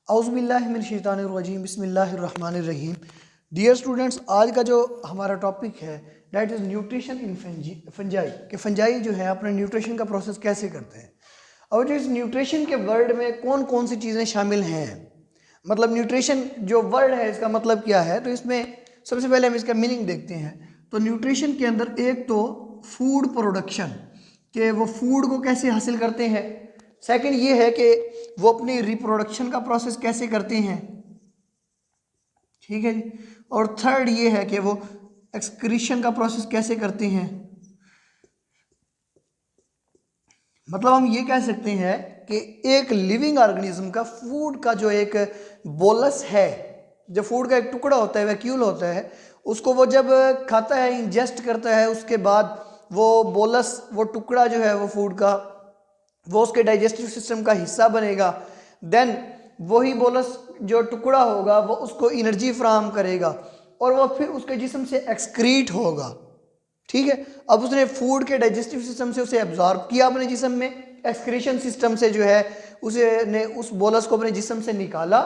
औज़ुबिल्लाहिमिनश्शैतानिर्रजीम बिस्मिल्लाहिर्रहमानिर्रहीम। Dear students, आज का जो हमारा टॉपिक है that is nutrition in fungi कि फंजाई जो है अपने न्यूट्रिशन का प्रोसेस कैसे करते हैं। और जो इस न्यूट्रिशन के वर्ड में कौन कौन सी चीज़ें शामिल हैं, मतलब न्यूट्रिशन जो वर्ड है इसका मतलब क्या है, तो इसमें सबसे पहले हम इसका मीनिंग देखते हैं। तो न्यूट्रिशन के अंदर एक तो फूड प्रोडक्शन, कि वो फूड को कैसे हासिल करते हैं। सेकंड ये है कि वो अपनी रिप्रोडक्शन का प्रोसेस कैसे करते हैं, ठीक है जी। और थर्ड ये है कि वो एक्सक्रीशन का प्रोसेस कैसे करते हैं। मतलब हम ये कह सकते हैं कि एक लिविंग ऑर्गेनिज्म का फूड का जो एक बोलस है, जो फूड का एक टुकड़ा होता है, वैक्यूल होता है, उसको वो जब खाता है, इंजेस्ट करता है, उसके बाद वो बोलस, वो टुकड़ा जो है वो फूड का, वो उसके डाइजेस्टिव सिस्टम का हिस्सा बनेगा। देन वही बोलस जो टुकड़ा होगा वो उसको एनर्जी फ्राहम करेगा और वो फिर उसके जिस्म से एक्सक्रीट होगा, ठीक है। अब उसने फूड के डाइजेस्टिव सिस्टम से उसे एब्जॉर्ब किया अपने जिस्म में, एक्सक्रीशन सिस्टम से जो है उसने उस बोलस को अपने जिस्म से निकाला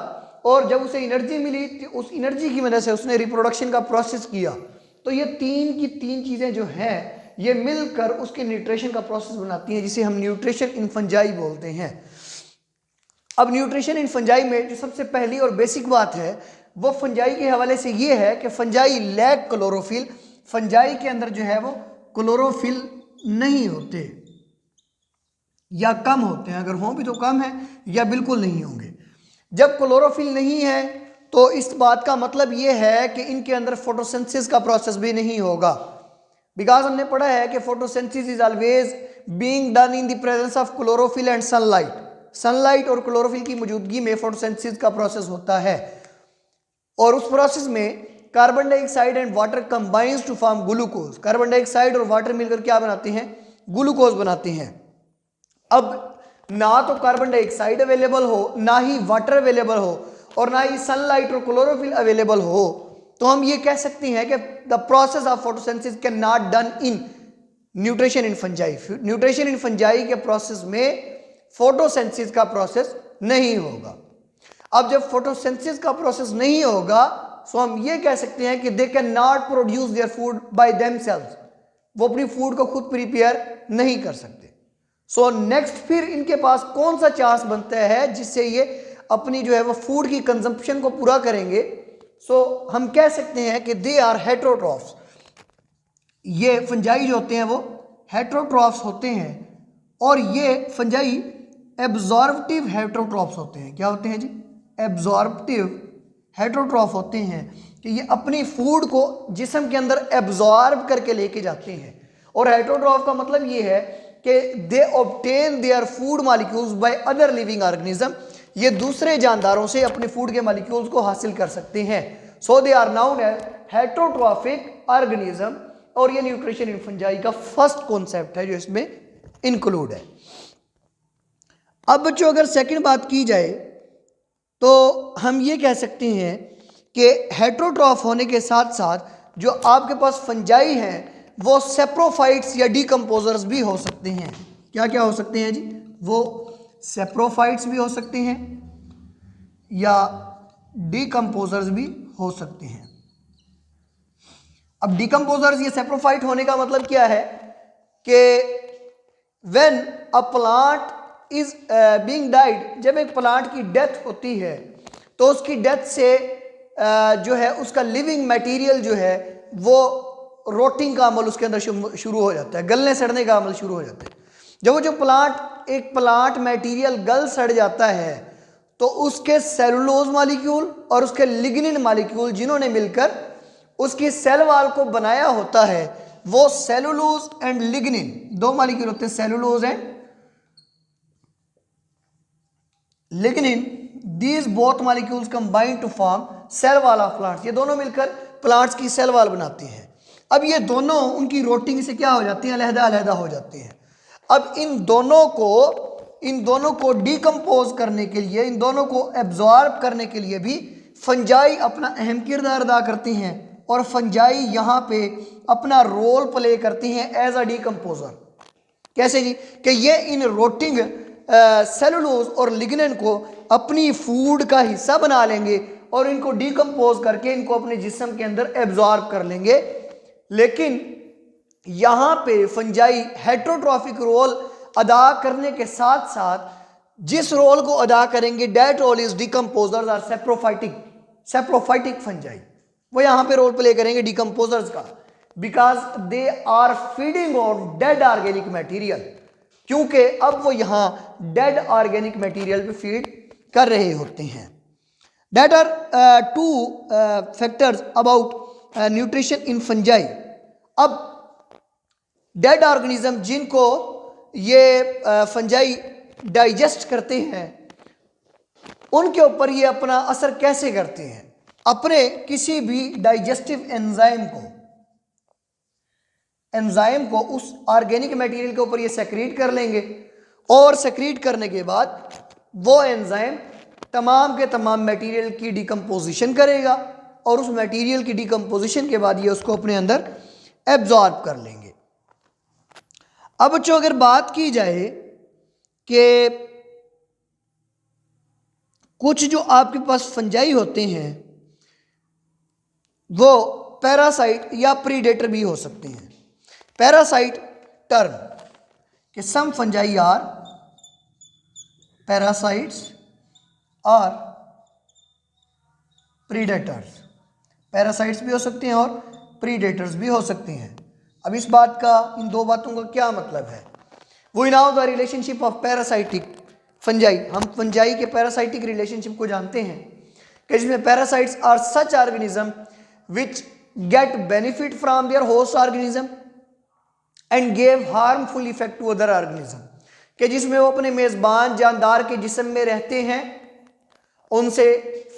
और जब उसे एनर्जी मिली तो उस एनर्जी की वजह से उसने रिप्रोडक्शन का प्रोसेस किया। तो ये तीन की तीन चीज़ें जो हैं ये मिलकर उसके न्यूट्रिशन का प्रोसेस बनाती हैं, जिसे हम न्यूट्रिशन इन फंजाई बोलते हैं। अब न्यूट्रिशन इन फंजाई में जो सबसे पहली और बेसिक बात है वो फंजाई के हवाले से ये है कि फंजाई लैक क्लोरोफिल, फंजाई के अंदर जो है वो क्लोरोफिल नहीं होते या कम होते हैं, अगर हों भी तो कम है या बिल्कुल नहीं होंगे। जब क्लोरोफिल नहीं है तो इस बात का मतलब ये है कि इनके अंदर फोटोसिंथेसिस का प्रोसेस भी नहीं होगा, बिकॉज हमने पढ़ा है कि photosynthesis is always being done in the presence of chlorophyll and sunlight. Sunlight और क्लोरोफिल की मौजूदगी में फोटोसिंथेसिस का प्रोसेस होता है और उस प्रोसेस में carbon dioxide and water combines to form glucose. Carbon dioxide और वाटर मिलकर क्या बनाते हैं, ग्लूकोज बनाते हैं। अब ना तो कार्बन डाइऑक्साइड अवेलेबल हो, ना ही वाटर अवेलेबल हो और ना ही सनलाइट और क्लोरोफिल अवेलेबल हो, तो हम ये कह सकते हैं कि the process of photosynthesis can not done in nutrition in fungi. Nutrition in fungi के प्रोसेस में फोटोसिंथेसिस का प्रोसेस नहीं होगा। अब जब फोटोसिंथेसिस का प्रोसेस नहीं होगा तो हम ये कह सकते हैं कि they can not produce their food by themselves, वो अपनी फूड को खुद प्रिपेयर नहीं कर सकते। सो नेक्स्ट फिर इनके पास कौन सा चांस बनता है जिससे ये अपनी जो है वो फूड की कंजम्पशन को पूरा करेंगे। सो हम कह सकते हैं कि दे आर हेट्रोट्रॉफ्स। ये फंजाई जो होते हैं वो हेट्रोट्रॉफ्स होते हैं और ये फंजाई एब्जॉर्बटिव हेट्रोट्रॉफ्स होते हैं। क्या होते हैं जी, एब्जॉर्बटिव हेट्रोट्रॉफ होते हैं कि ये अपनी फूड को जिस्म के अंदर एब्जॉर्ब करके लेके जाते हैं। और हेट्रोट्रॉफ का मतलब ये है कि they obtain their food molecules by other living organism, ये दूसरे जानदारों से अपने फूड के मॉलिक्यूल्स को हासिल कर सकते हैं। So they are known as heterotrophic organism. और ये न्यूट्रिशन इन फंजाई का फर्स्ट कॉन्सेप्ट है जो इसमें इंक्लूड है। अब बच्चों अगर सेकंड बात की जाए तो हम ये कह सकते हैं कि हेट्रोट्रॉफ होने के साथ साथ जो आपके पास फंजाई हैं वो सेप्रोफाइट्स या डीकम्पोजर्स भी हो सकते हैं। क्या क्या हो सकते हैं जी, वो सेप्रोफाइट्स भी हो सकते हैं या डीकम्पोजर्स भी हो सकते हैं। अब डीकम्पोजर्स या सेप्रोफाइट होने का मतलब क्या है कि when a plant is being died, जब एक प्लांट की डेथ होती है तो उसकी डेथ से जो है उसका लिविंग मटेरियल जो है वो रोटिंग का अमल उसके अंदर शुरू हो जाता है, गलने सड़ने का अमल शुरू हो जाता है। जब वो जो प्लांट एक प्लांट मटेरियल गल सड़ जाता है तो उसके सेलुलोज मॉलिक्यूल और उसके लिग्निन मॉलिक्यूल जिन्होंने मिलकर उसकी सेल वाल को बनाया होता है, वो सेलुलोज एंड लिग्निन दो मॉलिक्यूल होते हैं, cellulose and lignin, these both molecules combine to form cell wall of plants. ये दोनों मिलकर प्लांट्स की सेल वाल बनाते हैं। अब ये दोनों उनकी रोटिंग से क्या हो जाती हैं, अलहदा अलहदा हो जाते हैं। अब इन दोनों को डिकम्पोज करने के लिए, इन दोनों को एब्जॉर्ब करने के लिए भी फंजाई अपना अहम किरदार अदा करती हैं और फंजाई यहाँ पे अपना रोल प्ले करती हैं एज अ डिकम्पोजर। कैसे जी, कि ये इन रोटिंग सेलुलोज और लिग्निन को अपनी फूड का हिस्सा बना लेंगे और इनको डिकम्पोज करके इनको अपने जिस्म के अंदर एब्जॉर्ब कर लेंगे। लेकिन यहाँ पे फंजाई हेट्रोट्रॉफिक रोल अदा करने के साथ साथ जिस रोल को अदा करेंगे, that role is decomposers are saprophytic fungi, वो यहाँ पे रोल प्ले करेंगे डिकम्पोजर्स का, because they are feeding on dead organic material, क्योंकि अब वो यहाँ डेड ऑर्गेनिक मटेरियल पे फीड कर रहे होते हैं। That are two factors about nutrition in fungi. अब डेड ऑर्गेनिज्म जिनको ये फंजाई डाइजेस्ट करते हैं, उनके ऊपर ये अपना असर कैसे करते हैं? अपने किसी भी डाइजेस्टिव एंजाइम को उस ऑर्गेनिक मटेरियल के ऊपर ये सेक्रेट कर लेंगे और सेक्रेट करने के बाद वो एंजाइम तमाम के तमाम मटेरियल की डिकम्पोजिशन करेगा और उस मटेरियल की डिकम्पोजिशन के बाद ये उसको अपने अंदर एब्जॉर्ब कर लेंगे। अब बच्चों अगर बात की जाए कि कुछ जो आपके पास फंजाई होते हैं वो पैरासाइट या प्रीडेटर भी हो सकते हैं। पैरासाइट टर्म कि सम फंजाई आर पैरासाइट्स और प्रीडेटर्स, पैरासाइट्स भी हो सकते हैं और प्रीडेटर्स भी हो सकते हैं। अब इस बात का, इन दो बातों का क्या मतलब है? We now the relationship of parasitic fungi, हम फंजाई के पैरासाइटिक रिलेशनशिप को जानते हैं कि जिसमें parasites are such organism which get benefit from their host organism and gave harmful effect to other organism, कि जिसमें वो अपने मेज़बान जानदार के जिस्म में रहते हैं, उनसे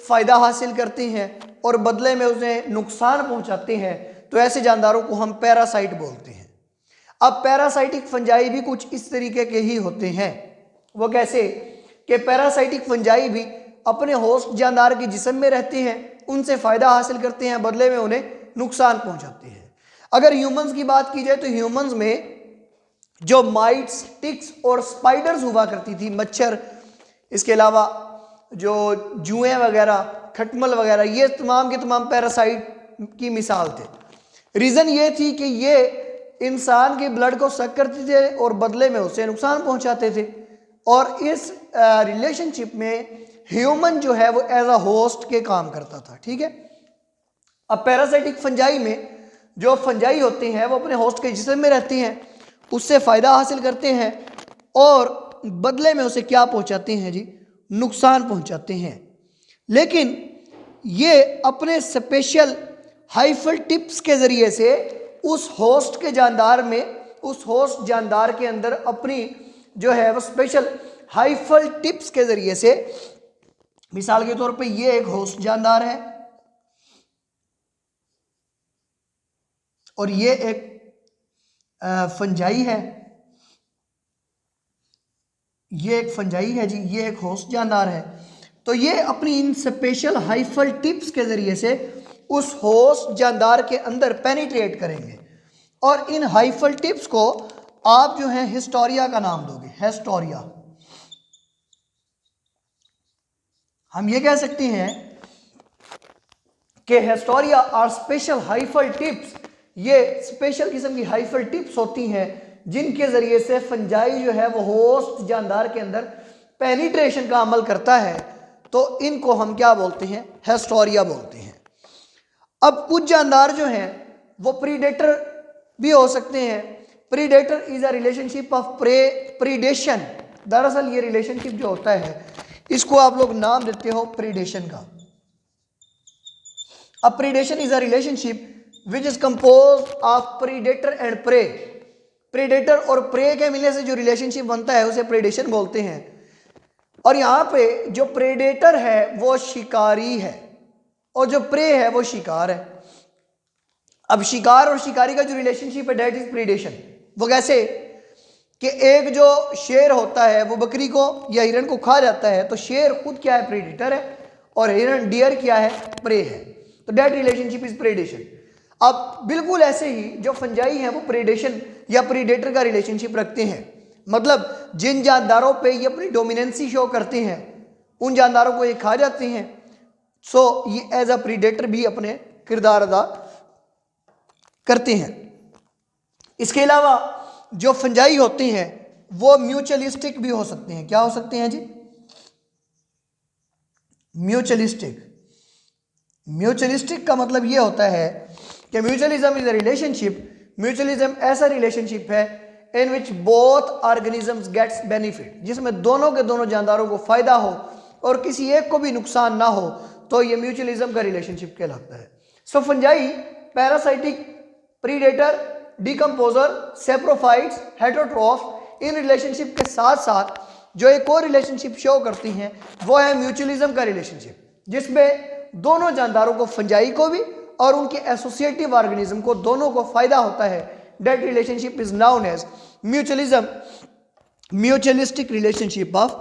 फ़ायदा हासिल करते हैं और बदले में उन्हें नुकसान पहुंचाते हैं, तो ऐसे जानदारों को हम पैरासाइट बोलते हैं। अब पैरासाइटिक फंजाई भी कुछ इस तरीके के ही होते हैं। वो कैसे कि पैरासाइटिक फंजाई भी अपने होस्ट जानदार के जिस्म में रहते हैं, उनसे फ़ायदा हासिल करते हैं, बदले में उन्हें नुकसान पहुंचाते हैं। अगर ह्यूमंस की बात की जाए तो ह्यूमंस में जो माइट्स, टिक्स और स्पाइडर्स हुआ करती थी, मच्छर, इसके अलावा जो जुएं वगैरह, खटमल वगैरह, ये तमाम के तमाम पैरासाइट की मिसाल थे। रीज़न ये थी कि ये इंसान के ब्लड को सक करते थे और बदले में उसे नुकसान पहुंचाते थे, और इस रिलेशनशिप में ह्यूमन जो है वो एज अ होस्ट के काम करता था। ठीक है। अब पैरासाइटिक फंजाई में जो फंजाई होते हैं वो अपने होस्ट के जिस्म में रहती हैं, उससे फ़ायदा हासिल करते हैं और बदले में उसे क्या पहुंचाते हैं जी? नुकसान पहुंचाते हैं। लेकिन ये अपने स्पेशल हाइफल टिप्स के ज़रिए से उस होस्ट के जानदार में, उस होस्ट जानदार के अंदर अपनी जो है वो स्पेशल हाइफल टिप्स के ज़रिए से, मिसाल के तौर पे ये एक होस्ट जानदार है और ये एक फंजाई है, ये एक फंजाई है जी, ये एक होस्ट जानदार है। तो ये अपनी इन स्पेशल हाइफल टिप्स के ज़रिए से उस होस्ट जानदार के अंदर पेनिट्रेट करेंगे और इन हाइफल टिप्स को आप जो है हिस्टोरिया का नाम दोगे, हिस्टोरिया। हम ये कह सकते हैं कि हिस्टोरिया और स्पेशल हाइफल टिप्स, ये स्पेशल किस्म की हाइफल टिप्स होती हैं जिनके ज़रिए से फंजाई जो है वो होस्ट जानदार के अंदर पेनिट्रेशन का अमल करता है, तो इनको हम क्या बोलते हैं? हिस्टोरिया बोलते हैं। अब कुछ जानदार जो हैं वो प्रीडेटर भी हो सकते हैं। Predator is a relationship of predation. दरअसल ये रिलेशनशिप जो होता है इसको आप लोग नाम देते हो प्रीडेशन का। अब predation is a relationship which is compose of predator and prey. Predator और प्रे के मिलने से जो रिलेशनशिप बनता है उसे प्रीडेशन बोलते हैं। और यहाँ पे जो प्रेडेटर है वो शिकारी है और जो प्रे है वो शिकार है। अब शिकार और शिकारी का जो रिलेशनशिप है दैट इज प्रीडेशन। वो कैसे कि एक जो शेर होता है वो बकरी को या हिरण को खा जाता है, तो शेर खुद क्या है? प्रेडेटर है, और हिरण, डियर क्या है? प्रे है। तो दैट रिलेशनशिप इज प्रेडेशन। अब बिल्कुल ऐसे ही जो फंजाई हैं वो प्रेडेशन या प्रीडेटर का रिलेशनशिप रखते हैं। मतलब जिन जानदारों पे ये अपनी डोमिनेंसी शो करते हैं उन जानदारों को ये खा जाते हैं। सो ये एज अ प्रीडेटर भी अपने किरदार अदा करते हैं। इसके अलावा जो फंजाई होते हैं वो म्यूचुअलिस्टिक भी हो सकते हैं। क्या हो सकते हैं जी? म्यूचुअलिस्टिक। म्यूचुअलिस्टिक का मतलब ये होता है कि mutualism is a relationship, mutualism ऐसा रिलेशनशिप है in which both organisms gets benefit, जिसमें दोनों के दोनों जानदारों को फायदा हो और किसी एक को भी नुकसान ना हो, तो ये म्यूचुअलिज्म का रिलेशनशिप कहलाता है। So fungi parasitic, predator, decomposer, saprophytes, heterotroph, इन रिलेशनशिप के साथ साथ जो एक और रिलेशनशिप शो करती हैं वो है म्यूचुअलिज्म का रिलेशनशिप, जिसमें दोनों जानदारों को, फंजाई को भी और उनके एसोसिएटिव ऑर्गेनिज्म को, दोनों को फायदा होता है। That relationship is known as mutualism, mutualistic relationship of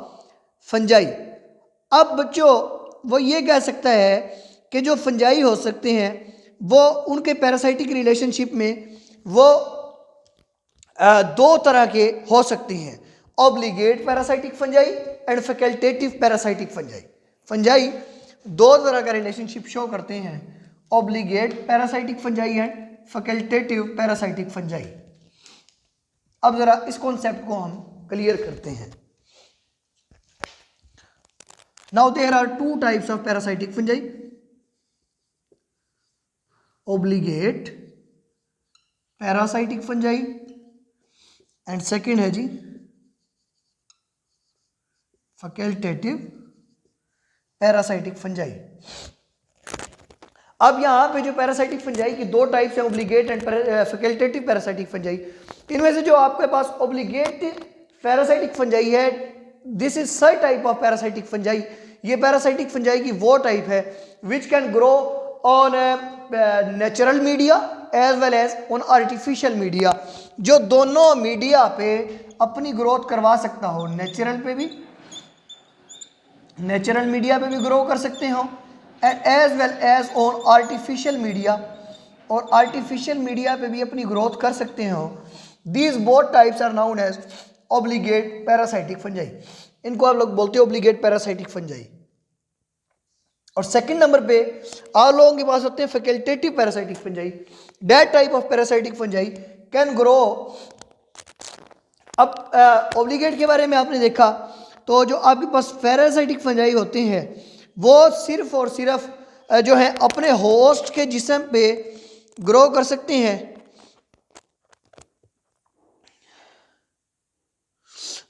fungi. अब बच्चों वो ये कह सकता है कि जो फंजाई हो सकते हैं वो उनके पैरासाइटिक रिलेशनशिप में वो दो तरह के हो सकते हैं, obligate parasitic fungi and facultative parasitic fungi. Fungi दो तरह का रिलेशनशिप शो करते हैं, obligate parasitic fungi and facultative parasitic fungi. अब जरा इस कॉन्सेप्ट को हम क्लियर करते हैं। Now there are two types of parasitic fungi, obligate parasitic fungi and second है जी फैकल्टेटिव पैरासाइटिक फंजाई। अब यहाँ पे जो पैरासाइटिक फंजाई की दो टाइप्स हैं, obligate and facultative parasitic fungi, इनमें से जो आपके पास ऑब्लिगेट पैरासाइटिक फंजाई है, this is such type of parasitic fungi. ये पैरासाइटिक फंजाई की वो टाइप है which can grow on natural media as well as on artificial media, जो दोनों मीडिया पे अपनी ग्रोथ करवा सकता हो। नेचुरल पे भी, नेचुरल मीडिया पे भी ग्रो कर सकते हो and as well as on artificial media, और आर्टिफिशियल मीडिया पे भी अपनी ग्रोथ कर सकते हो। These both types are known as obligate parasitic fungi. इनको आप लोग बोलते हो ऑब्लिगेट पैरासाइटिक फंजाई। और सेकंड नंबर पे आप लोगों के पास होते हैं facultative parasitic fungi. That type of parasitic fungi can grow. अब ऑब्लिगेट के बारे में आपने देखा तो जो आपके पास पैरासाइटिक फंजाई होते हैं वो सिर्फ और सिर्फ जो है अपने होस्ट के जिस्म पे ग्रो कर सकते हैं।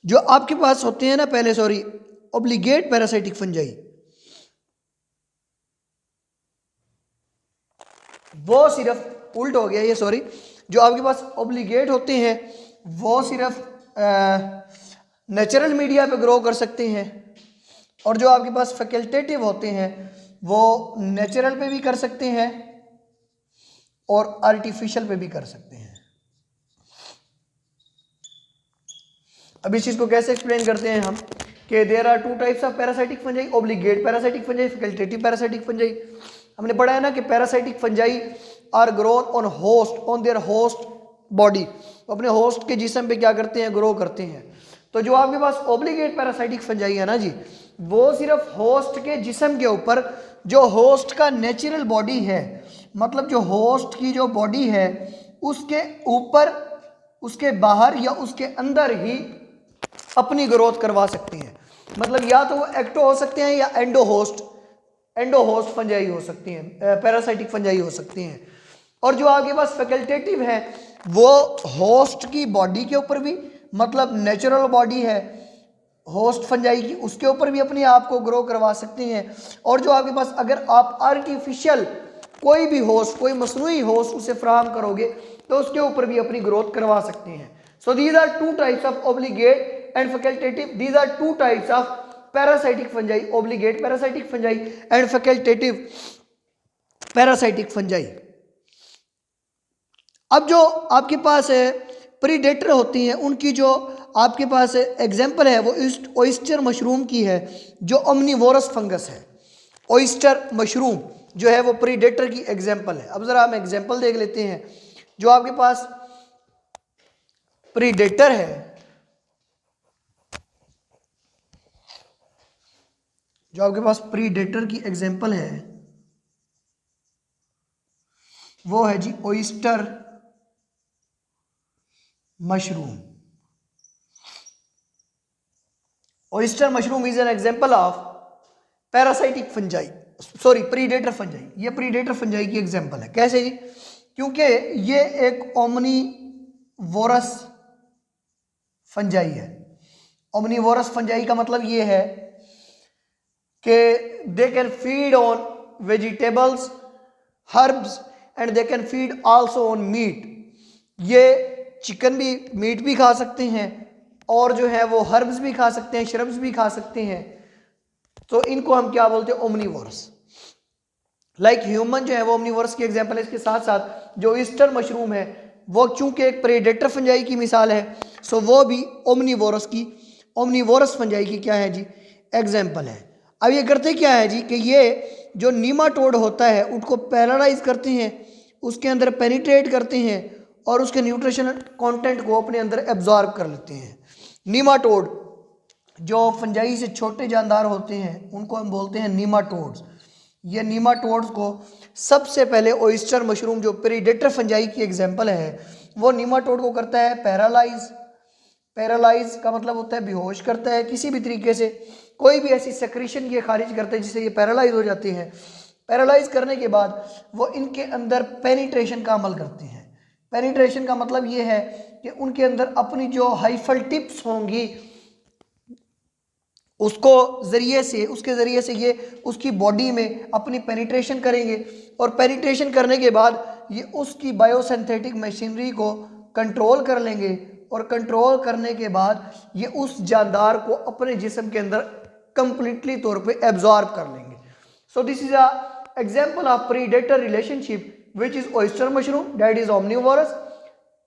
जो आपके पास होते हैं ना, पहले सॉरी, ऑब्लिगेट पैरासाइटिक फंजाई वो सिर्फ उल्ट हो गया ये, सॉरी, जो आपके पास ऑब्लिगेट होते हैं वो सिर्फ नेचुरल मीडिया पे ग्रो कर सकते हैं, और जो आपके पास फैकल्टेटिव होते हैं वो नेचुरल पे भी कर सकते हैं और आर्टिफिशियल पे भी कर सकते हैं। अब इस चीज़ को कैसे एक्सप्लेन करते हैं हम कि there are two types of parasitic fungi, obligate parasitic fungi, facultative parasitic fungi. हमने पढ़ा है ना कि parasitic fungi are grown on host, on their host body, अपने होस्ट के जिस्म पे क्या करते हैं, ग्रो करते हैं। तो जो आपके पास ऑब्लिगेट पैरासाइटिक फंजाई है ना जी, वो सिर्फ होस्ट के जिस्म के ऊपर, जो होस्ट का नेचुरल बॉडी है, मतलब जो होस्ट की जो बॉडी है उसके ऊपर, उसके बाहर या उसके अंदर ही अपनी ग्रोथ करवा सकते हैं। मतलब या तो वो एक्टो हो सकते हैं या एंडो होस्ट फंजाई हो सकती हैं, पैरासाइटिक फंजाई हो सकती हैं। और जो आपके पास फैकल्टेटिव है वो होस्ट की बॉडी के ऊपर भी, मतलब नेचुरल बॉडी है होस्ट फंजाई की, उसके ऊपर भी अपने आप को ग्रो करवा सकते हैं। और जो आपके पास अगर आप आर्टिफिशियल कोई भी होस्ट, कोई मसनूई होस्ट उसे फराहम करोगे तो उसके ऊपर भी अपनी ग्रोथ करवा सकते हैं। So these are two types of obligate and facultative, these are two types of parasitic fungi, obligate parasitic fungi and facultative parasitic fungi. अब जो आपके पास प्रीडेटर होती हैं उनकी जो आपके पास एग्जाम्पल है वो ऑयस्टर मशरूम की है, जो ओमनीवोरस फंगस है। ऑयस्टर मशरूम जो है वो प्रीडेटर की एग्जाम्पल है। अब ज़रा हम एग्जाम्पल देख लेते हैं। जो आपके पास प्रीडेटर है जो आपके पास प्रीडेटर की एग्जांपल है वो है जी oyster mushroom. Oyster mushroom is an example of parasitic fungi, sorry predator fungi. ये प्रीडेटर फंजाई की एग्जांपल है। कैसे जी? क्योंकि ये एक ओमनीवोरस फंजाई है। ओमनीवोरस फंजाई का मतलब ये है कि they can feed on vegetables, herbs and they can feed also on meat. ये चिकन भी, मीट भी खा सकते हैं और जो है वो हर्ब्स भी खा सकते हैं, श्रब्स भी खा सकते हैं। तो इनको हम क्या बोलते हैं? ओमनीवोरस। लाइक ह्यूमन जो है वो ओमनीवोरस की एग्जांपल है। इसके साथ साथ जो ईस्टर मशरूम है वो चूंकि एक प्रेडेटर फंजाई की मिसाल है, सो वो भी ओमनीवोरस फंजाई की क्या है जी? एग्जांपल है। अब ये करते क्या है जी कि ये जो नीमाटोड होता है उसको पैरालाइज करते हैं, उसके अंदर पेनिट्रेट करते हैं और उसके न्यूट्रिशनल कंटेंट को अपने अंदर एब्जॉर्ब कर लेते हैं। नीमाटोड जो फंजाई से छोटे जानदार होते हैं उनको हम बोलते हैं नीमाटोड्स। ये नीमाटोड्स को सबसे पहले ओइस्टर मशरूम जो प्रीडेटर फंजाई की एग्जांपल है वो नीमाटोड को करता है पैरालाइज। पैरालाइज का मतलब होता है बेहोश करता है, किसी भी तरीके से कोई भी ऐसी सेक्रेशन ये खारिज करते हैं जिससे ये पैरालाइज हो जाते हैं। पैरालाइज करने के बाद वो इनके अंदर पेनिट्रेशन का अमल करते हैं। पेनिट्रेशन का मतलब ये है कि उनके अंदर अपनी जो हाइफल टिप्स होंगी उसके ज़रिए से ये उसकी बॉडी में अपनी पेनिट्रेशन करेंगे और पेनिट्रेशन करने के बाद ये उसकी बायोसिंथेटिक मशीनरी को कंट्रोल कर लेंगे और कंट्रोल करने के बाद ये उस जानदार को अपने जिस्म के अंदर कंप्लीटली तौर पे एब्जॉर्ब कर लेंगे। So this is a example of predator relationship which is oyster mushroom that is omnivorous.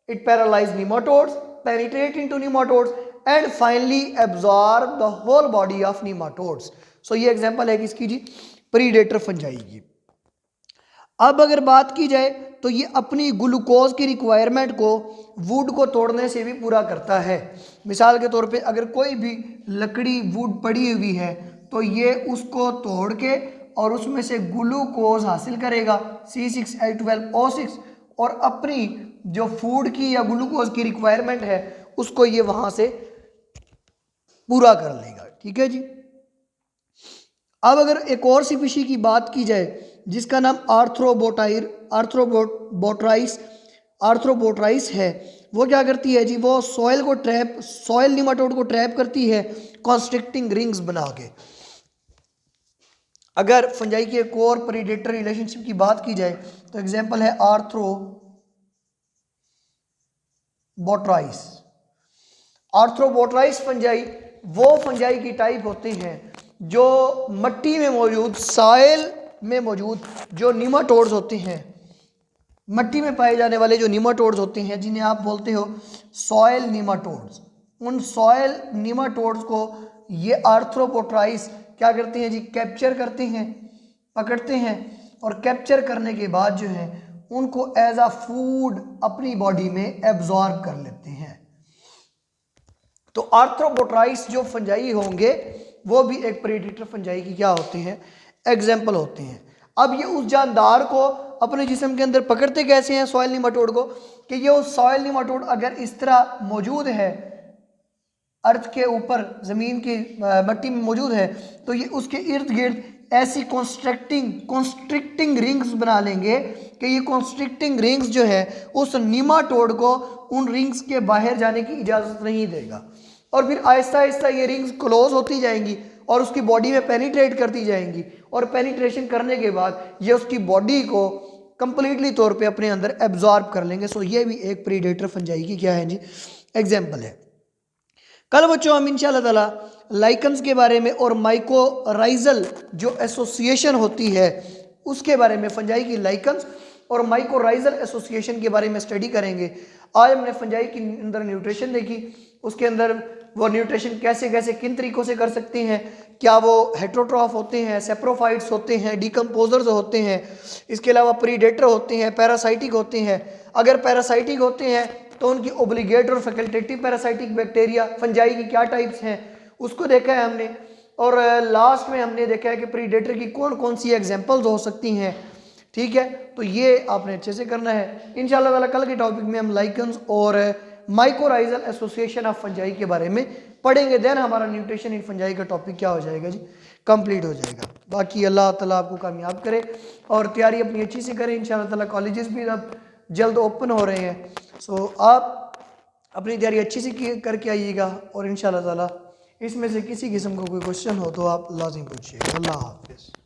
It paralyze nematodes, penetrate into nematodes and finally absorb the whole body of nematodes. So ये example है किसकी जी? Predator fungi की। अब अगर बात की जाए तो ये अपनी ग्लूकोज की रिक्वायरमेंट को वुड को तोड़ने से भी पूरा करता है। मिसाल के तौर पे अगर कोई भी लकड़ी वुड पड़ी हुई है तो ये उसको तोड़ के और उसमें से ग्लूकोज हासिल करेगा C6H12O6 और अपनी जो फूड की या ग्लूकोज की रिक्वायरमेंट है उसको ये वहां से पूरा कर लेगा। ठीक है जी। अब अगर एक और स्पीशी की बात की जाए जिसका नाम आर्थ्रोबोट्राइस है, वो क्या करती है जी? वो सॉइल निमाटोड को ट्रैप करती है कॉन्स्ट्रिक्टिंग रिंग्स बना के। अगर फंजाई की एक और प्रीडेटर रिलेशनशिप की बात की जाए तो एग्जांपल है आर्थ्रोबोट्राइस फंजाई वो फंजाई की टाइप होते हैं जो मट्टी में मौजूद, सॉइल में मौजूद जो नीमाटोड्स होते हैं, मट्टी में पाए जाने वाले जो नीमाटोड्स होते हैं जिन्हें आप बोलते हो सॉइल नीमाटोड्स, उन सॉइल नीमाटोड्स को ये आर्थ्रोबोट्राइस क्या करते हैं जी? कैप्चर करते हैं, पकड़ते हैं और कैप्चर करने के बाद जो है उनको एज अ फूड अपनी बॉडी में एब्जॉर्ब कर लेते हैं। तो आर्थ्रोबोट्राइस जो फंजाई होंगे वो भी एक प्रेडेटर फंजाई की क्या होते हैं? एग्जाम्पल होते हैं। अब ये उस जानदार को अपने जिस्म के अंदर पकड़ते कैसे हैं सॉइल निमाटोड को? कि ये उस सॉइल निमाटोड अगर इस तरह मौजूद है अर्थ के ऊपर, ज़मीन की मट्टी में मौजूद है तो ये उसके इर्द गिर्द ऐसी कॉन्स्ट्रिक्टिंग रिंग्स बना लेंगे कि ये कॉन्स्ट्रिक्टिंग रिंग्स जो है उस नीमाटोड को उन रिंग्स के बाहर जाने की इजाज़त नहीं देगा और फिर आहिस्ता आहिस्ता ये रिंग्स क्लोज होती जाएंगी और उसकी बॉडी में पेनिट्रेट करती जाएंगी और पेनिट्रेशन करने के बाद ये उसकी बॉडी को कंप्लीटली तौर पे अपने अंदर एब्जॉर्ब कर लेंगे। सो ये भी एक प्रीडेटर फंजाई की क्या है जी? एग्जाम्पल है। कल बच्चों हम इंशाल्लाह ताला लाइकन्स के बारे में और माइकोराइजल जो एसोसिएशन होती है उसके बारे में, फंजाई की लाइकन्स और माइकोराइजल एसोसिएशन के बारे में स्टडी करेंगे। आज हमने फंजाई के अंदर न्यूट्रिशन देखी, उसके अंदर वो न्यूट्रिशन कैसे कैसे किन तरीक़ों से कर सकते हैं, क्या वो हेट्रोट्रॉफ होते हैं, सेप्रोफाइट्स होते हैं, डिकम्पोजर्स होते हैं, इसके अलावा प्रीडेटर होते हैं, पैरासाइटिक होते हैं। अगर पैरासाइटिक होते हैं तो उनकी ओब्लिगेट और फैकल्टेटिव पैरासाइटिक बैक्टीरिया फंजाई की क्या टाइप्स हैं उसको देखा है हमने। और लास्ट में हमने देखा है कि प्रीडेटर की कौन कौन सी एग्जांपल्स हो सकती हैं, ठीक है। तो ये आपने अच्छे से करना है। इंशाल्लाह ताला कल के टॉपिक में हम लाइकन्स और माइकोराइजल एसोसिएशन ऑफ फंजाई के बारे में पढ़ेंगे। देन हमारा न्यूट्रिशन इन फंजाई का टॉपिक क्या हो जाएगा जी, कंप्लीट हो जाएगा। बाकी अल्लाह ताला आपको कामयाब करे और तैयारी अपनी अच्छी से करें। इंशाल्लाह ताला कॉलेजेस भी अब जल्द ओपन हो रहे हैं, सो आप अपनी तैयारी अच्छी से करके आइएगा और इंशाल्लाह ताला इसमें से किसी किस्म का कोई क्वेश्चन हो तो आप लाजिम पूछिएगा। अल्लाह हाफिज़।